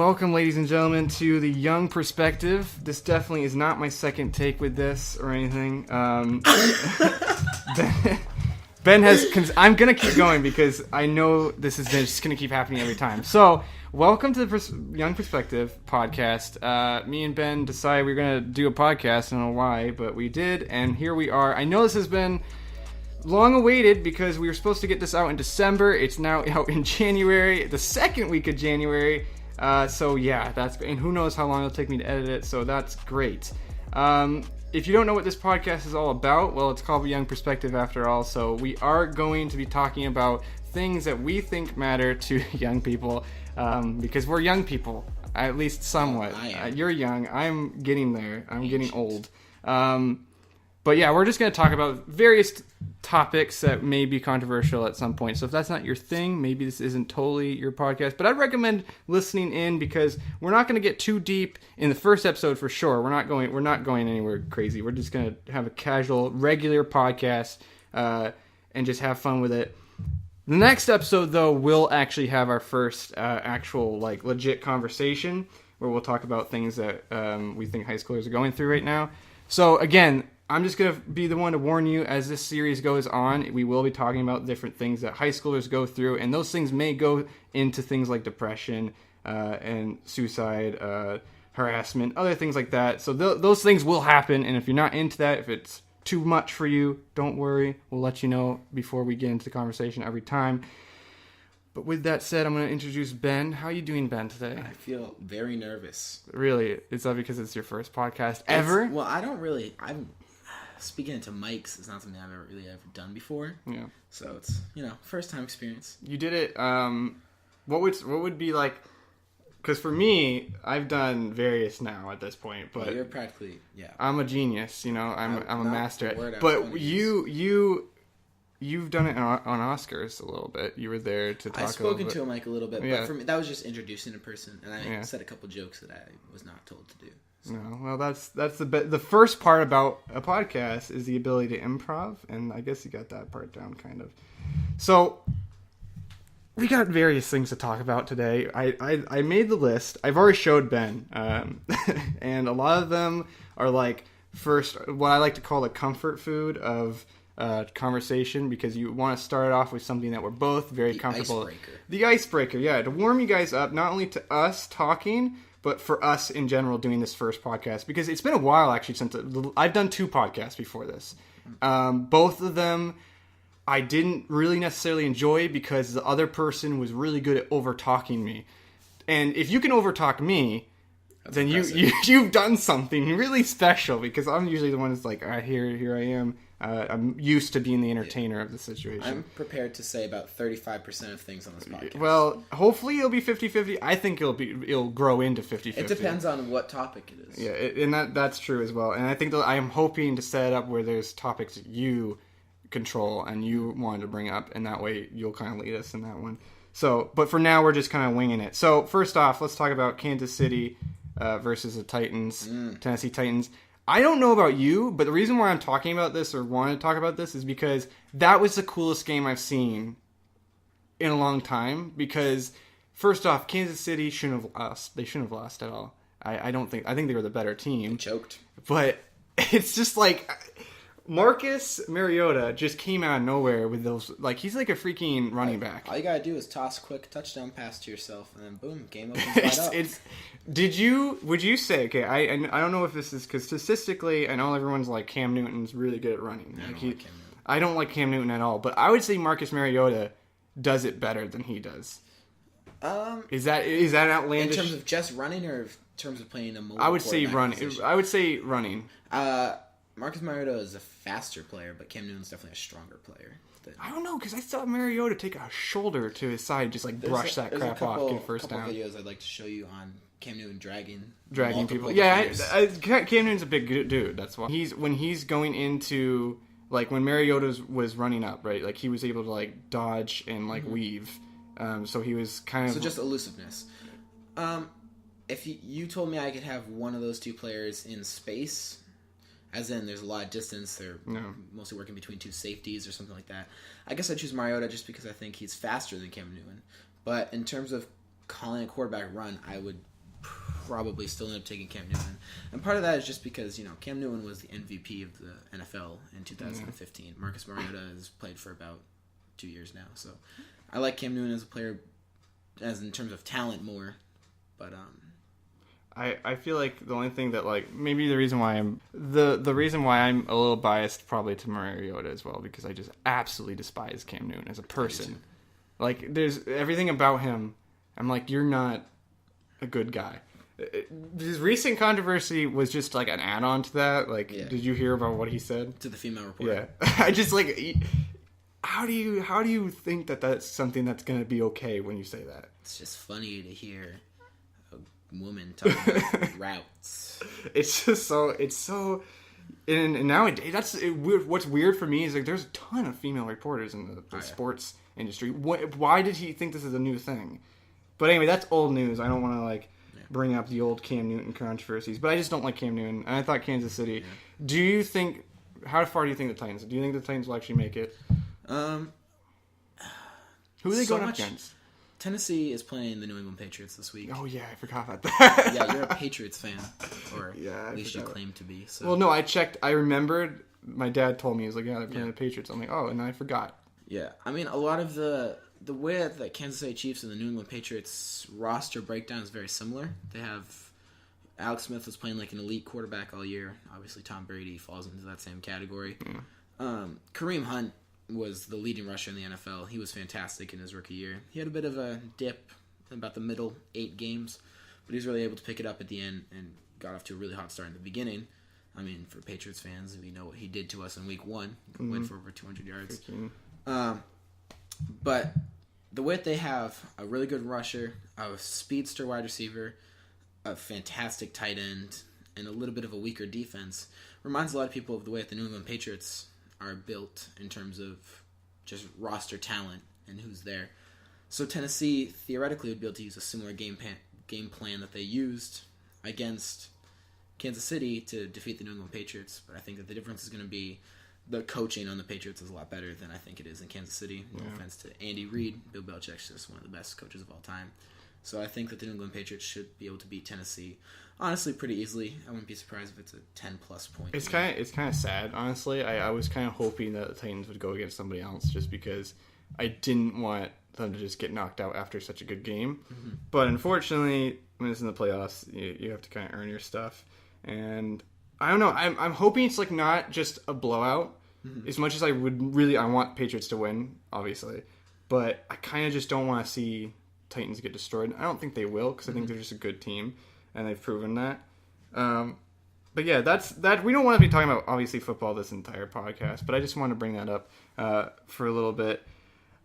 welcome, ladies and gentlemen, to the Young Perspective. This definitely is not my second take with this or anything. Ben has... I'm going to keep going because I know this is just going to keep happening every time. So, welcome to the Young Perspective podcast. Me and Ben decided we were going to do a podcast. I don't know why, but we did, and here we are. I know this has been long awaited because we were supposed to get this out in December. It's now out in January, the second week of January. So yeah, and who knows how long it'll take me to edit it, so that's great. If you don't know what this podcast is all about, well, it's called The Young Perspective after all, so we are going to be talking about things that we think matter to young people, because we're young people, at least somewhat. You're young, I'm getting there, I'm getting old. But yeah, we're just going to talk about various topics that may be controversial at some point. So if that's not your thing, maybe this isn't totally your podcast. But I'd recommend listening in because we're not going to get too deep in the first episode for sure. We're not going anywhere crazy. We're just going to have a casual, regular podcast and just have fun with it. The next episode, though, we'll actually have our first actual, legit conversation where we'll talk about things that we think high schoolers are going through right now. So again, I'm just going to be the one to warn you as this series goes on. We will be talking about different things that high schoolers go through, and those things may go into things like depression and suicide, harassment, other things like that. So those things will happen, and if you're not into that, if it's too much for you, don't worry. We'll let you know before we get into the conversation every time. But with that said, I'm going to introduce Ben. How are you doing, Ben, today? I feel very nervous. Really? Is that because it's your first podcast ever? Well, I'm speaking into mics is not something I've ever done before. Yeah. So it's, first time experience. You did it, what would be like, because for me, I've done various now at this point, but you're practically, yeah. I'm a genius, I'm a master at it. But you've done it on Oscars a little bit. You were there to talk. I've spoken to a mic a little bit, yeah. But for me, that was just introducing a person, and I said a couple jokes that I was not told to do. So. No, well, that's the first part about a podcast is the ability to improv, and I guess you got that part down kind of. So we got various things to talk about today. I made the list. I've already showed Ben, and a lot of them are first what I like to call the comfort food of conversation, because you want to start off with something that we're both very comfortable. Icebreaker. The icebreaker, yeah, to warm you guys up, not only to us talking, but for us in general doing this first podcast, because it's been a while actually since I've done 2 podcasts before this. Both of them I didn't really necessarily enjoy because the other person was really good at over talking me. And if you can over talk me, that's then you've done something really special, because I'm usually the one that's like, here I am. I'm used to being the entertainer of the situation. I'm prepared to say about 35% of things on this podcast. Well, hopefully it'll be 50-50. I think it'll grow into 50-50. It depends on what topic it is. Yeah, and that's true as well. And I think that I am hoping to set it up where there's topics that you control and you wanted to bring up, and that way you'll kind of lead us in that one. So, but for now, we're just kind of winging it. So, first off, let's talk about Kansas City versus the Titans, Tennessee Titans. I don't know about you, but the reason why I'm talking about this or want to talk about this is because that was the coolest game I've seen in a long time. Because, first off, Kansas City shouldn't have lost. They shouldn't have lost at all. I think they were the better team. They choked. But it's just like Marcus Mariota just came out of nowhere with those, he's like a freaking running back. All you gotta do is toss a quick touchdown pass to yourself, and then boom, game opens wide up. Would you say, okay, I don't know if this is, because statistically, I know everyone's like Cam Newton's really good at running. I don't like Cam Newton at all, but I would say Marcus Mariota does it better than he does. Is that outlandish? In terms of just running, or in terms of playing a mobile I would say running. Position? I would say running. Marcus Mariota is a faster player, but Cam Newton's definitely a stronger player. I don't know, because I saw Mariota take a shoulder to his side, just brush that crap off, get first down. There's a couple videos I'd like to show you on Cam Newton dragging people. Yeah, Cam Newton's a big dude. That's why when he's going into when Mariota was running up, right? He was able to dodge and weave. So he was kind of just elusiveness. If you told me I could have one of those two players in space. As in, there's a lot of distance. They're mostly working between 2 safeties or something like that. I guess I choose Mariota just because I think he's faster than Cam Newton. But in terms of calling a quarterback run, I would probably still end up taking Cam Newton. And part of that is just because, Cam Newton was the MVP of the NFL in 2015. Marcus Mariota has played for about 2 years now. So I like Cam Newton as a player, as in terms of talent more. But I feel like the only thing that, like, maybe the reason why I'm a little biased probably to Mariota as well, because I just absolutely despise Cam Newton as a person. Like, there's everything about him. I'm like, you're not a good guy. His recent controversy was just like an add-on to that. Like, Did you hear about what he said to the female reporter? Yeah, I just like. How do you think that that's something that's gonna be okay when you say that? It's just funny to hear a woman talking about routes. It's just so. And nowadays, what's weird for me is like there's a ton of female reporters in the sports industry. Why did he think this is a new thing? But anyway, that's old news. I don't want to bring up the old Cam Newton controversies, but I just don't like Cam Newton. And I thought Kansas City. Yeah. Do you think? How far do you think the Titans? Do you think the Titans will actually make it? Who are they going up against? Tennessee is playing the New England Patriots this week. Oh yeah, I forgot about that. Yeah, you're a Patriots fan, or at least you claim to be. So. Well, no, I checked. I remembered. My dad told me he was like, "Yeah, they're playing the Patriots." I'm like, "Oh," and I forgot. Yeah, I mean, a lot of the way that the Kansas City Chiefs and the New England Patriots roster breakdown is very similar. They have Alex Smith was playing like an elite quarterback all year. Obviously, Tom Brady falls into that same category. Kareem Hunt was the leading rusher in the NFL. He was fantastic in his rookie year. He had a bit of a dip in about the middle 8 games, but he was really able to pick it up at the end and got off to a really hot start in the beginning. I mean, for Patriots fans, we know what he did to us in week 1. He went for over 200 yards. But the way that they have a really good rusher, a speedster wide receiver, a fantastic tight end, and a little bit of a weaker defense reminds a lot of people of the way that the New England Patriots are built in terms of just roster talent and who's there. So Tennessee theoretically would be able to use a similar game plan that they used against Kansas City to defeat the New England Patriots. But I think that the difference is going to be the coaching on the Patriots is a lot better than I think it is in Kansas City. No offense to Andy Reid. Bill Belichick's just one of the best coaches of all time. So I think that the New England Patriots should be able to beat Tennessee, honestly, pretty easily. I wouldn't be surprised if it's a 10-plus point. It's kind of sad, honestly. I was kind of hoping that the Titans would go against somebody else just because I didn't want them to just get knocked out after such a good game. Mm-hmm. But unfortunately, when it's in the playoffs, you have to kind of earn your stuff. And I don't know. I'm hoping it's like not just a blowout. Mm-hmm. As much as I want Patriots to win, obviously. But I kind of just don't want to see Titans get destroyed. I don't think they will because I think they're just a good team, and they've proven that. But yeah, that's that. We don't want to be talking about obviously football this entire podcast, but I just want to bring that up for a little bit.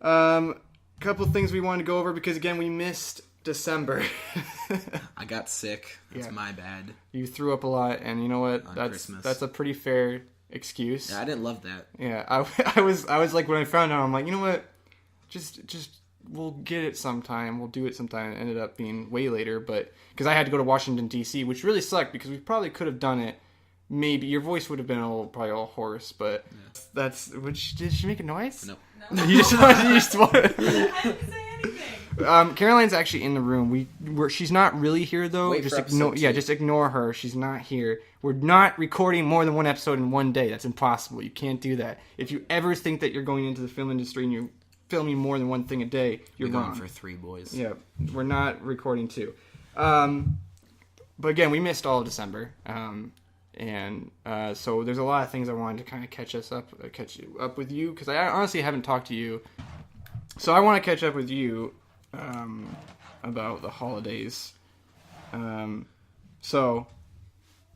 Couple of things we wanted to go over because again we missed December. I got sick. That's my bad. You threw up a lot, and you know what? That's a pretty fair excuse. Yeah, I didn't love that. Yeah, I was like when I found out, I'm like, you know what? Just we'll get it sometime. We'll do it sometime. It ended up being way later, but because I had to go to Washington D.C., which really sucked because we probably could have done it. Maybe your voice would have been probably all hoarse, but that's. Did she make a noise? No. You just want. I didn't say anything. Caroline's actually in the room. She's not really here though. Wait just for ignore. Yeah, just ignore her. She's not here. We're not recording more than one episode in one day. That's impossible. You can't do that. If you ever think that you're going into the film industry and you're filming more than one thing a day, you're going wrong. for 3 boys. Yeah, we're not recording 2. But again, we missed all of December. So there's a lot of things I wanted to kind of catch you up with you because I honestly haven't talked to you. So I want to catch up with you about the holidays. So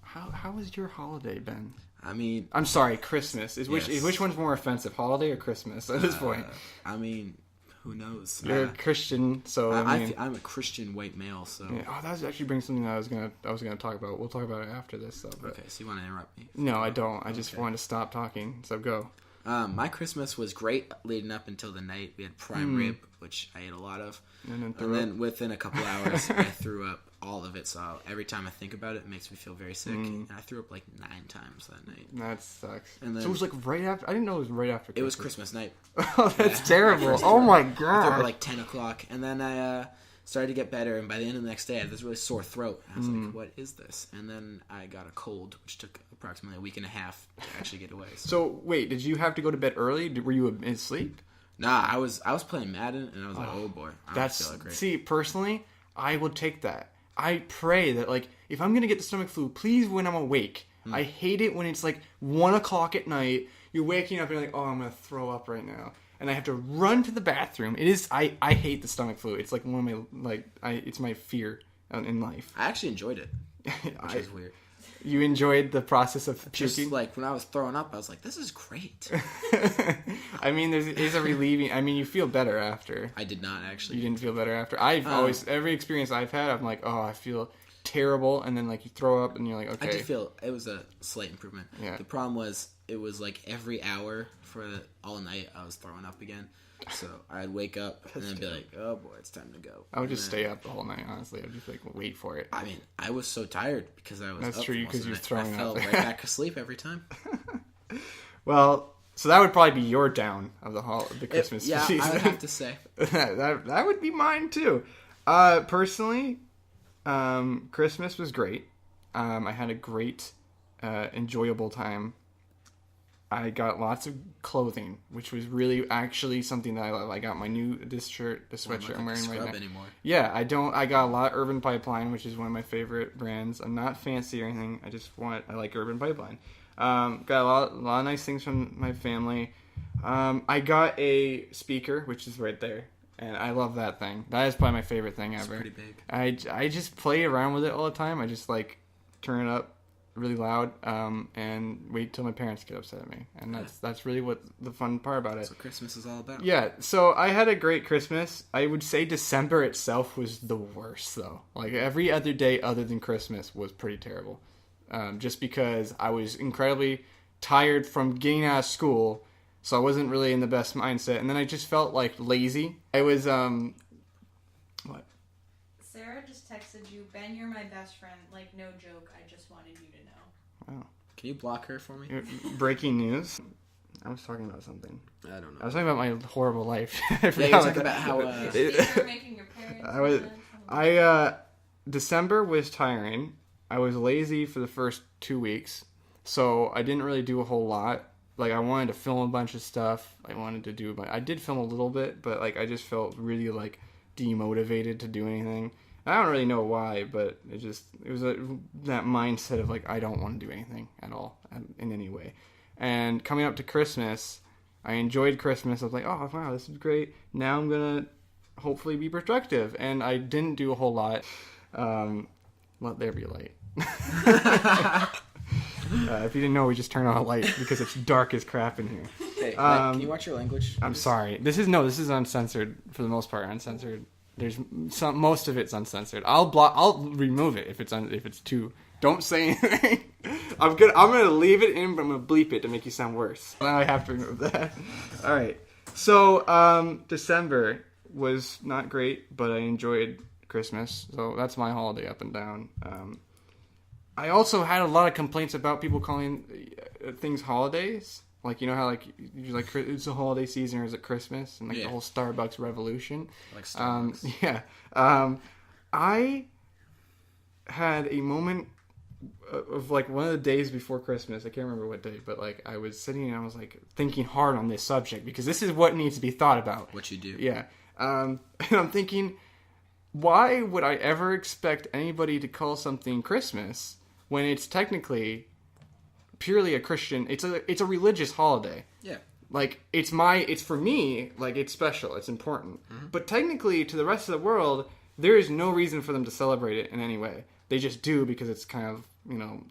how was your holiday, Ben? I mean, I'm sorry, Christmas. Which one's more offensive, holiday or Christmas at this point? I mean, who knows? You're a Christian, so I'm a Christian white male, so. Yeah. Oh, that was actually brings something that I was gonna talk about. We'll talk about it after this, though. But... Okay, so you want to interrupt me? No, I don't. I just wanted to stop talking. So go. My Christmas was great leading up until the night. We had prime rib, which I ate a lot of, and then within a couple hours, I threw up all of it. So every time I think about it, it makes me feel very sick. And I threw up like 9 times that night. That sucks. And then, so it was like right after. I didn't know it was right after Christmas. It was Christmas night. Oh, that's terrible. Oh my god. I threw up at like 10 o'clock, and then I started to get better, and by the end of the next day, I had this really sore throat. I was like, what is this? And then I got a cold, which took approximately a week and a half to actually get away. So, wait, did you have to go to bed early? Were you asleep? Nah, I was playing Madden, and I was like, oh boy, I don't feel great. See, personally, I would take that. I pray that, like, if I'm going to get the stomach flu, please when I'm awake. I hate it when it's like 1 o'clock at night, you're waking up and you're like, oh, I'm going to throw up right now. And I have to run to the bathroom. It is, I hate the stomach flu. It's like one of my, it's my fear in life. I actually enjoyed it, which is weird. You enjoyed the process of puking? Just like when I was throwing up, I was like, this is great. I mean, there's a relieving, I mean, you feel better after. I did not actually. You didn't feel better after? I've always, every experience I've had, I'm like, oh, I feel terrible. And then like you throw up and you're like, okay. I did feel, it was a slight improvement. Yeah. The problem was, it was like every hour for all night I was throwing up again. So I'd wake up and then be like, oh boy, it's time to go. I would just stay up the whole night, honestly. I'd just like wait for it. I mean, I was so tired because I was That's up true, for most because of you the were night. throwing I fell up. right back asleep every time. Well, so that would probably be your down of the Christmas season. I would have to say. that would be mine too. Personally, Christmas was great. I had a great, enjoyable time. I got lots of clothing, which was really actually something that I love. I got my this sweatshirt I'm wearing right now. Anymore. Yeah, I got a lot of Urban Pipeline, which is one of my favorite brands. I'm not fancy or anything. I like Urban Pipeline. Got a lot of nice things from my family. I got a speaker, which is right there, and I love that thing. That is probably my favorite thing ever. It's pretty big. I just play around with it all the time. I just like turn it up really loud and wait till my parents get upset at me, and that's really what the fun part about it. That's what Christmas is all about. Yeah, so I had a great Christmas. I would say December itself was the worst though. Like every other day other than Christmas was pretty terrible, just because I was incredibly tired from getting out of school, so I wasn't really in the best mindset, and then I just felt like lazy. I was what? Sarah just texted you, Ben, you're my best friend. Like, no joke. I just wanted you to know. Wow. Can you block her for me? Breaking news. I was talking about something. I don't know. I was talking about my horrible life. Yeah, you were talking about how... You're making your parents... December was tiring. I was lazy for the first 2 weeks, so I didn't really do a whole lot. Like, I wanted to film a bunch of stuff. I did film a little bit, but like I just felt really like demotivated to do anything. I don't really know why, but it was that mindset of like I don't want to do anything at all in any way. And coming up to Christmas, I enjoyed Christmas. I was like, oh wow, this is great. Now I'm gonna hopefully be productive, and I didn't do a whole lot. Let there be a light. If you didn't know, we just turned on a light because it's dark as crap in here. Hey, can you watch your language? I'm sorry. This is uncensored for the most part. Uncensored. There's most of it's uncensored. I'll remove it if it's too. Don't say anything. I'm gonna leave it in, but I'm gonna bleep it to make you sound worse. Now I have to remove that. All right. So December was not great, but I enjoyed Christmas. So that's my holiday up and down. I also had a lot of complaints about people calling things holidays. Like, you know how, like, you're like, it's a holiday season, or is it Christmas? And, like, the whole Starbucks revolution. Like Starbucks. I had a moment of, like, one of the days before Christmas. I can't remember what day, but, like, I was sitting and I was, like, thinking hard on this subject. Because this is what needs to be thought about. What you do. Yeah. And I'm thinking, why would I ever expect anybody to call something Christmas when it's technically... purely a Christian, it's a religious holiday. Yeah. Like, it's for me, like, it's special, it's important. Mm-hmm. But technically, to the rest of the world, there is no reason for them to celebrate it in any way. They just do because it's kind of, you know,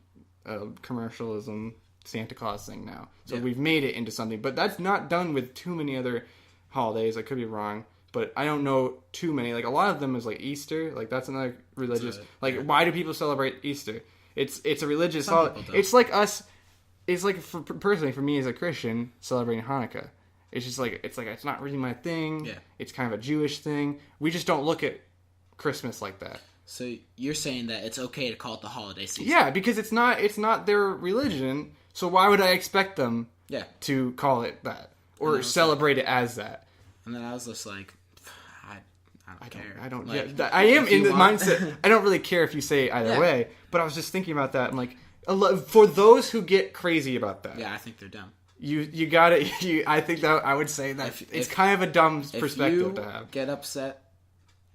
a commercialism Santa Claus thing now. So we've made it into something. But that's not done with too many other holidays. I could be wrong. But I don't know too many. Like, a lot of them is, like, Easter. Like, that's another religious... why do people celebrate Easter? It's a religious holiday. It's like us... It's like, personally, for me as a Christian, celebrating Hanukkah. It's just like, it's not really my thing. Yeah. It's kind of a Jewish thing. We just don't look at Christmas like that. So you're saying that it's okay to call it the holiday season? Yeah, because it's not their religion, so why would I expect them to call it that? Or celebrate it as that? And then I was just like, I don't care. I don't. Like, Yeah, I am in the want... mindset. I don't really care if you say either way. But I was just thinking about that. I'm like, for those who get crazy about that. Yeah, I think they're dumb. You got it. I think that I would say that it's kind of a dumb perspective to have. Get upset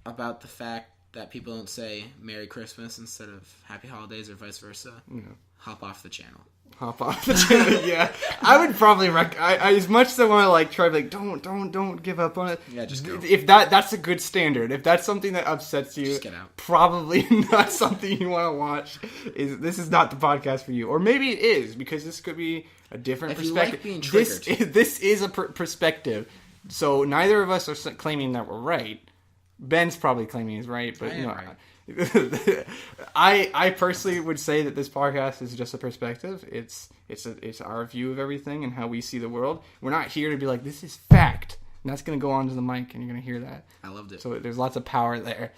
about the fact that people don't say Merry Christmas instead of Happy Holidays or vice versa. Hop off the channel. Hop off the channel. Yeah, I would probably I as much as I want to like try to be like don't give up on it. Yeah, just go. If that's a good standard. If that's something that upsets you, just get out. Probably not something you want to watch. This is not the podcast for you, or maybe it is because this could be a different perspective. Like being triggered. This is a perspective. So neither of us are claiming that we're right. Ben's probably claiming he's right, but right. I personally would say that this podcast is just a perspective. It's our view of everything and how we see the world. We're not here to be like, this is fact, and that's going to go onto the mic, and you're going to hear that. I loved it. So there's lots of power there.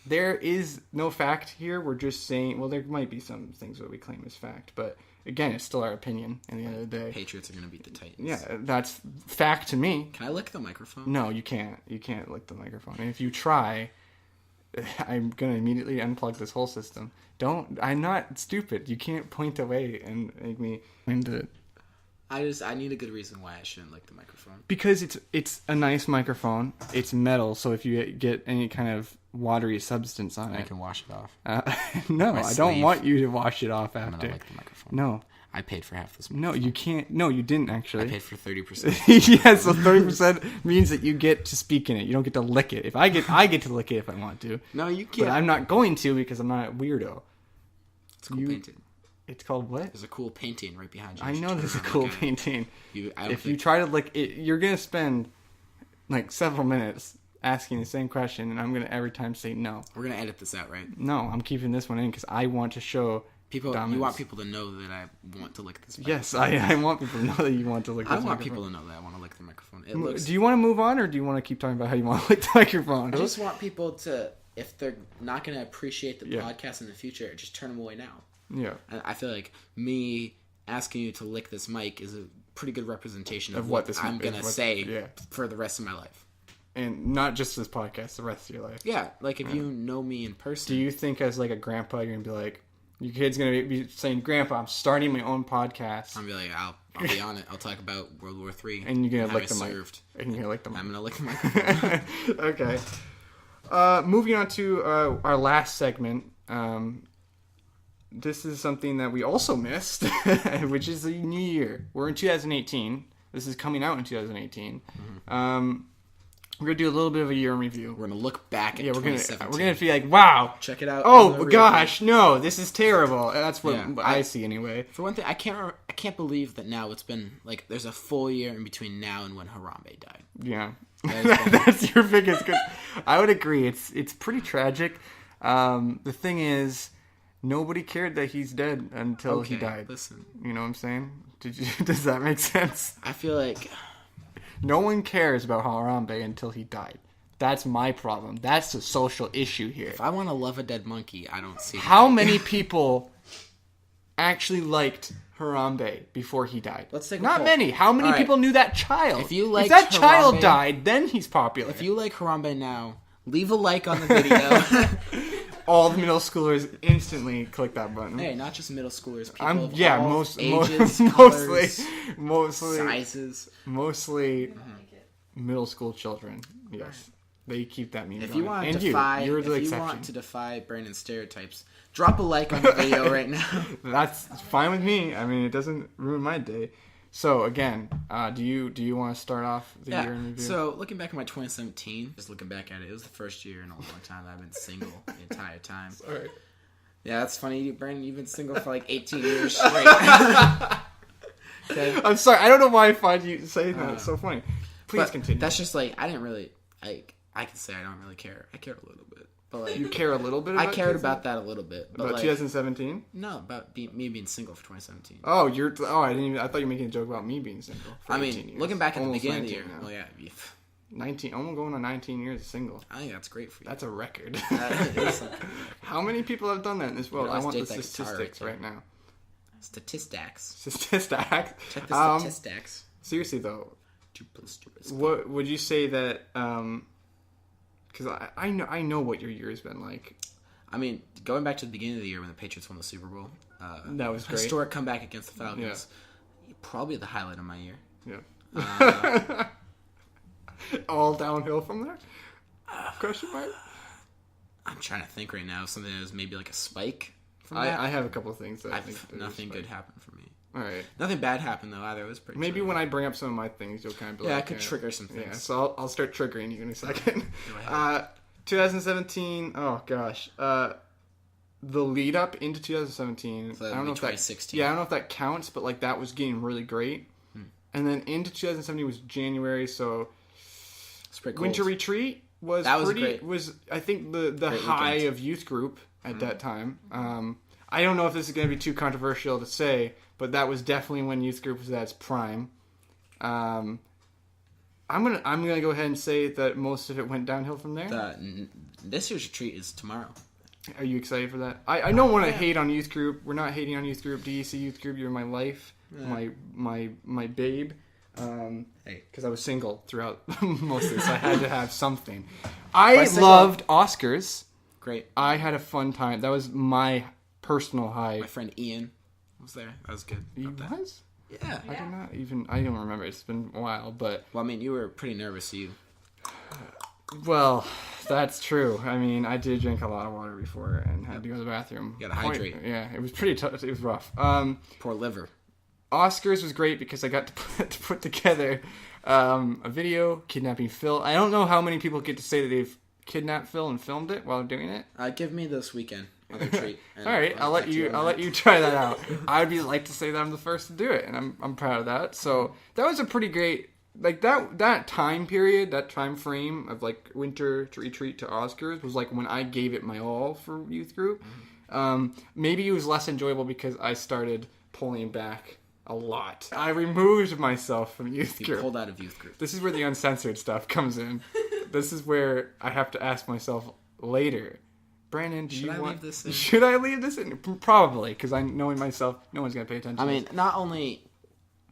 There is no fact here. We're just saying, well, there might be some things that we claim as fact, but again, it's still our opinion at the end of the day. Patriots are going to beat the Titans. Yeah, that's fact to me. Can I lick the microphone? No, you can't. You can't lick the microphone. And if you try, I'm going to immediately unplug this whole system. I'm not stupid. You can't point away and make me into it. I need a good reason why I shouldn't lick the microphone. Because it's a nice microphone. It's metal, so if you get any kind of watery substance on it, I can wash it off. No, I don't want you to wash it off after. I'm gonna lick the microphone. No. I paid for half this No, microphone. you can't. No, you didn't actually. I paid for 30%. Yeah, so 30% means that you get to speak in it. You don't get to lick it. If I get to lick it if I want to. No, you can't. But I'm not going to because I'm not a weirdo. It's cool painting. It's called what? There's a cool painting right behind you. I know there's a cool painting. If you try to lick it, you're going to spend like several minutes asking the same question, and I'm going to every time say no. We're going to edit this out, right? No, I'm keeping this one in because I want to show dominance. You want people to know that I want to lick this microphone. Yes, I want people to know that you want to lick this microphone. I want people to know that I want to lick the microphone. Do you want to move on, or do you want to keep talking about how you want to lick the microphone? I just want people to, if they're not going to appreciate the podcast in the future, just turn them away now. Yeah. I feel like me asking you to lick this mic is a pretty good representation of what I'm going to say for the rest of my life. And not just this podcast, the rest of your life. Yeah, like if you know me in person. Do you think as like a grandpa, you're going to be like, your kid's going to be saying, Grandpa, I'm starting my own podcast. I'm going to be like, I'll be on it. I'll talk about World War III. And you're going to lick the mic. And you're going to lick the mic. I'm going to lick the microphone. Okay. Moving on to our last segment. This is something that we also missed, which is the new year. We're in 2018. This is coming out in 2018. Mm-hmm. We're going to do a little bit of a year in review. We're going to look back at 2017. We're going to be like, wow. Check it out. Oh, gosh, no, this is terrible. That's what I see anyway. For one thing, I can't believe that now it's been, like, there's a full year in between now and when Harambe died. Yeah. That's your biggest... Cause I would agree. It's pretty tragic. The thing is, nobody cared that he's dead until he died. Listen. You know what I'm saying? Does that make sense? I feel like... No one cares about Harambe until he died. That's my problem. That's the social issue here. If I want to love a dead monkey, I don't see how many people actually liked Harambe before he died. Let's take not many. How many people knew that child? If that child died, then he's popular. If you like Harambe now, leave a like on the video. All the middle schoolers instantly click that button. Hey, not just middle schoolers. People of all ages, mostly sizes. Mostly middle school children. Yes, they keep that meme. If you want to defy Brandon's stereotypes, drop a like on the video right now. That's fine with me. I mean, it doesn't ruin my day. So again, do you want to start off the year in review? So looking back at my 2017, just looking back at it, it was the first year in a long time that I've been single the entire time. Sorry. Yeah, that's funny, Brandon. You've been single for like 18 years straight. Okay. I'm sorry. I don't know why I find you saying that. It's so funny. Please continue. That's just like I didn't really like. I can say I don't really care. I cared a little bit, but like you care a little bit. I cared about that a little bit. But about like, 2017? No, about me being single for 2017. Oh, I didn't even. I thought you were making a joke about me being single. For 18 years. Looking back at the beginning of the year. Now. Well, yeah. 19. I'm going on 19 years single. I think that's great for you. That's a record. That is How many people have done that in this world? I want the statistics right now. Statistics. Check the statistics. Seriously though, what would you say that Because I know what your year has been like. I mean, going back to the beginning of the year when the Patriots won the Super Bowl, that was great. Historic comeback against the Falcons. Yeah. Probably the highlight of my year. Yeah. All downhill from there? Question mark? I'm trying to think right now of something that was maybe like a spike from I that. I have a couple of things that I think nothing good happened for me. All right. Nothing bad happened though either. It was pretty. Maybe chill. when I bring up some of my things, you'll kind of be I like, could trigger some things. Yeah, so I'll start triggering you in a second. Go ahead. 2017. Oh gosh. The lead up into 2017. So I don't know if that. 2016. Yeah, I don't know if that counts, but like that was getting really great. And then into 2017 was January, so It's pretty cold. Winter Retreat was great. Was I think the Great high weekend. of youth group at that time. I don't know if this is going to be too controversial to say, but that was definitely when youth group was at its prime. I'm gonna go ahead and say that most of it went downhill from there. This year's retreat is tomorrow. Are you excited for that? I don't want to hate on youth group. We're not hating on youth group. DEC youth group, you're my life, my babe. Because I was single throughout most of this, so I had to have something. I loved Oscars. Great. I had a fun time. That was my personal high. My friend Ian was there. That was good. You was? Yeah. I don't remember. It's been a while, but Well, I mean, you were pretty nervous. well, that's true. I mean, I did drink a lot of water before and had to go to the bathroom. You gotta hydrate. Yeah, it was pretty tough. It was rough. Poor liver. Oscars was great because I got to put together a video kidnapping Phil. I don't know how many people get to say that they've kidnapped Phil and filmed it while doing it. Give me this weekend on the treat. All right, I'll let you try that out. I'd be like to say that I'm the first to do it, and I'm proud of that. So that was a pretty great that time period, that time frame of like winter to retreat to Oscars was like when I gave it my all for youth group. Maybe it was less enjoyable because I started pulling back a lot. I removed myself from youth group. You pulled out of youth group. This is where the uncensored stuff comes in. This is where I have to ask myself later, Brandon, Should I leave this in? Should I leave this in? Probably, because I knowing myself, no one's gonna pay attention. I mean, not only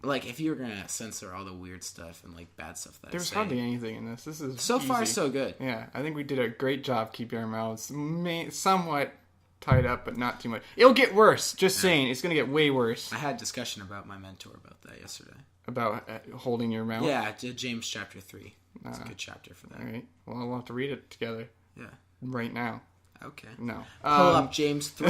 like if you were gonna censor all the weird stuff and like bad stuff that there's hardly anything in this. This is so easy. far so good. Yeah, I think we did a great job keeping our mouths somewhat tied up, but not too much. It'll get worse. Just saying, it's gonna get way worse. I had a discussion about my mentor about that yesterday. About holding your mouth. Yeah, James chapter 3. It's a good chapter for that. All right. Well, we'll have to read it together. Yeah. Right now. Okay. No. Pull up James 3.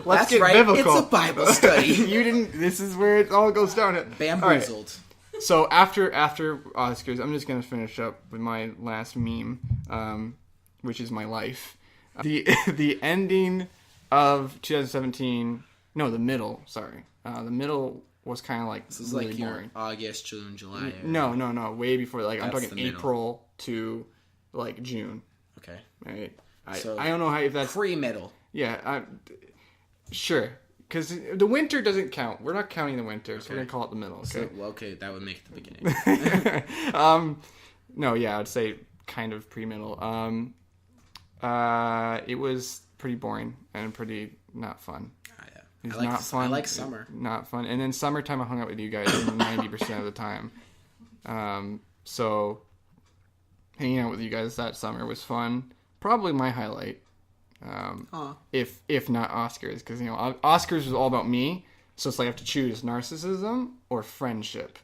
Let's get right. biblical. It's a Bible study. You didn't. This is where it all goes down. Bamboozled. Right. So after Oscars, I'm just gonna finish up with my last meme, which is my life. The ending of 2017. No, the middle. Sorry, the middle was kind of like This is really like boring. your August, June, July. No, way before. Like I'm That's talking the middle. April to like June. Okay. Right. So I don't know if that's pre-middle. yeah. Sure. Because the winter doesn't count. We're not counting the winter, so we're gonna call it the middle. Okay. So, that would make it the beginning. No, yeah, I'd say kind of pre-middle. It was pretty boring and pretty not fun. Yeah. It's I like not fun. I like summer. Not fun. And then summertime, I hung out with you guys 90% of the time. So hanging out with you guys that summer was fun. Probably my highlight. If not Oscars, because Oscars was all about me. So it's like I have to choose narcissism or friendship.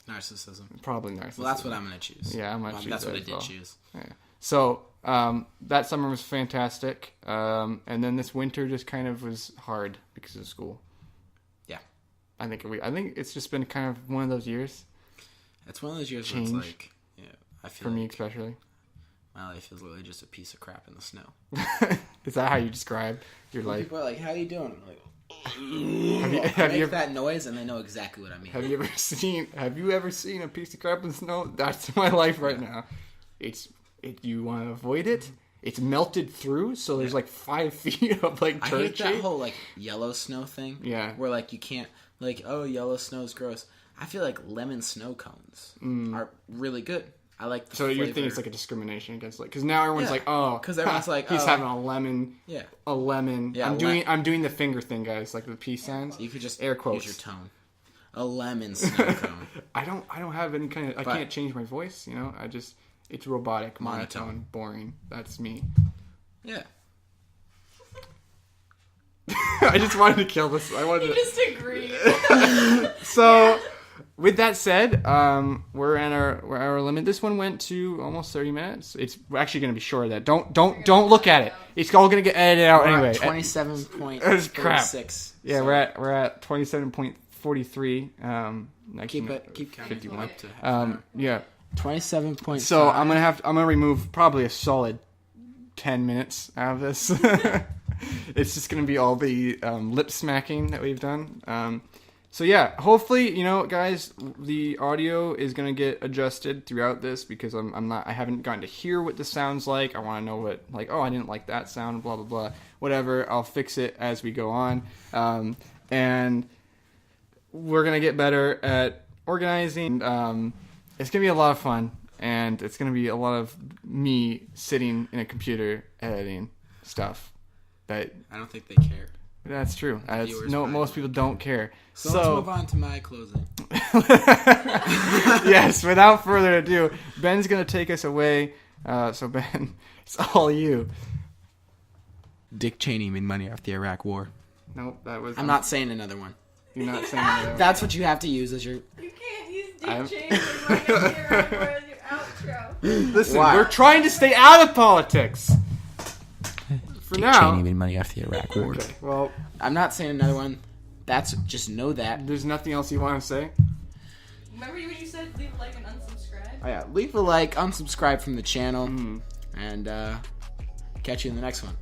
Narcissism. Probably narcissism. Well, that's what I'm gonna choose. Yeah, I'm gonna choose That's that what I as did well. choose. Yeah. So that summer was fantastic, and then this winter just kind of was hard because of school. Yeah, I think it's just been kind of one of those years. it's one of those years Change. where it's like, I feel For like me especially. my life is literally just a piece of crap in the snow. Is that how you describe your life? People are like, "How you doing?" I'm like, Have you ever, that noise, and they know exactly what I mean. have you ever seen a piece of crap in the snow? That's my life right now. You want to avoid it. It's melted through, so there's like 5 feet of like I turd hate that shape. whole like yellow snow thing. Yeah. Where like you can't yellow snow's gross. I feel like lemon snow cones are really good. I like the So flavor. you think it's like a discrimination against because now everyone's Yeah. like, oh, 'Cause everyone's like, he's oh. having a lemon. Yeah. A lemon. Yeah, I'm doing the finger thing, guys, like the peace signs. You could just air quotes. use your tone. A lemon snow cone. I don't have any kind of. I can't change my voice. It's robotic, monotone, boring. That's me. Yeah. I just wanted to kill this. I wanted You to... just agree. So, with that said, we're at our limit. This one went to almost 30 minutes. It's actually going to be shorter than that. Don't look at it. It's all going to get edited out anyway. 27.46. Yeah, we're at 27.43. Keep counting 51. up to half an hour. Yeah. 27.5. So I'm gonna remove probably a solid 10 minutes out of this. It's just gonna be all the lip smacking that we've done. So yeah, hopefully, guys, the audio is gonna get adjusted throughout this because I haven't gotten to hear what this sounds like. I want to know what, like, I didn't like that sound, blah blah blah, whatever. I'll fix it as we go on, and we're gonna get better at organizing. It's gonna be a lot of fun, and it's gonna be a lot of me sitting in a computer editing stuff. That I don't think they care. That's true. Most people don't care. So let's move on to my closing. Yes, without further ado, Ben's gonna take us away. So Ben, it's all you. Dick Cheney made money off the Iraq War. Nope, that was. I'm not saying another one. You're not saying another one. That's what you have to use as your. You can't use Dick Cheney as your outro. Listen, Why? we're trying to stay out of politics. For Dick now. Cheney made money off the Iraq War. Okay, well, I'm not saying another one. Just know that. there's nothing else you want to say? Remember what you said? Leave a like and unsubscribe. Oh yeah, leave a like, unsubscribe from the channel, and catch you in the next one.